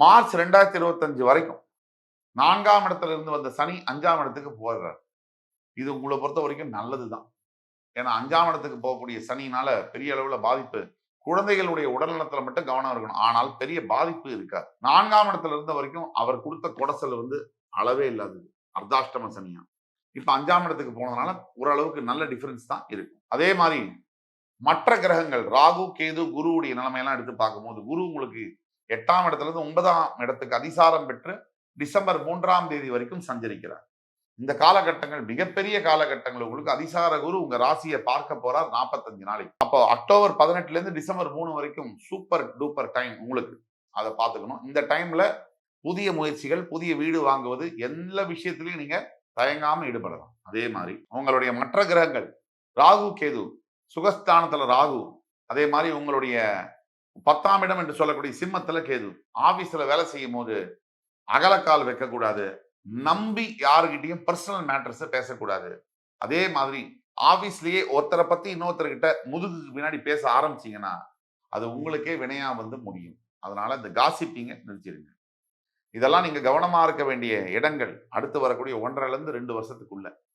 March 2025 வரைக்கும் 4ஆம் இடத்துல இருந்து வந்த சனி 5ஆம் இடத்துக்கு போறார். இது உங்கள பொறுத்த வரைக்கும் நல்லதுதான். ஏன்னா 5ஆம் இடத்துக்கு போகக்கூடிய சனியினால பெரிய அளவுல பாதிப்பு. குழந்தைகளுடைய உடல்நலத்துல மட்டும் கவனம் இருக்கணும். ஆனால் பெரிய பாதிப்பு இருக்காது. 4ஆம் இடத்துல இருந்த வரைக்கும் அவர் குடுத்த கொடச்சல் அளவே இல்லாதது. அர்த்தாஷ்டம சனியா. இப்ப 5ஆம் இடத்துக்கு போனதுனால ஓரளவுக்கு நல்ல டிஃபரன்ஸ் தான் இருக்கும். அதே மாரி மற்ற கிரகங்கள் ராகு, கேது, குருவுடைய நிலைமையெல்லாம் எடுத்து பார்க்கும்போது, குரு உங்களுக்கு 8ஆம் இடத்திலிருந்து 9ஆம் இடத்துக்கு அதிசாரம் பெற்று டிசம்பர் 3ஆம் தேதி வரைக்கும் சஞ்சரிக்கிறார். இந்த காலகட்டங்கள் மிகப்பெரிய காலகட்டங்கள். உங்களுக்கு அதிசார குரு உங்க ராசியை பார்க்க போறார் 45 நாளைக்கு. அப்போ அக்டோபர் 18ல இருந்து டிசம்பர் 3 வரைக்கும் சூப்பர் டூப்பர் டைம் உங்களுக்கு. அதை பார்த்துக்கணும். இந்த டைம்ல புதிய முயற்சிகள், புதிய வீடு வாங்குவது, எல்லா விஷயத்திலையும் நீங்க தயங்காம ஈடுபடலாம். அதே மாதிரி உங்களுடைய மற்ற கிரகங்கள் ராகு, கேது சுகஸ்தானத்துல ராகு, அதே மாதிரி உங்களுடைய 10ஆம் இடம் என்று சொல்லக்கூடிய சிம்மத்துல கேது. ஆபீஸ்ல வேலை செய்யும் போது அகலக்கால் வைக்கக்கூடாது. நம்பி யாருகிட்டயும் பர்சனல் மேட்டர்ஸ பேசக்கூடாது. அதே மாதிரி ஆபீஸ்லயே ஒருத்தர பத்தி இன்னொருத்தர்கிட்ட முதுகுக்கு பின்னாடி பேச ஆரம்பிச்சீங்கன்னா, அது உங்களுக்கே வினையா முடியும். அதனால இந்த காசிப்பிங்க நிறுத்திடுங்க. இதெல்லாம் நீங்க கவனமா இருக்க வேண்டிய இடங்கள். அடுத்து வரக்கூடிய 1 1/2 2 வருஷத்துக்குள்ள.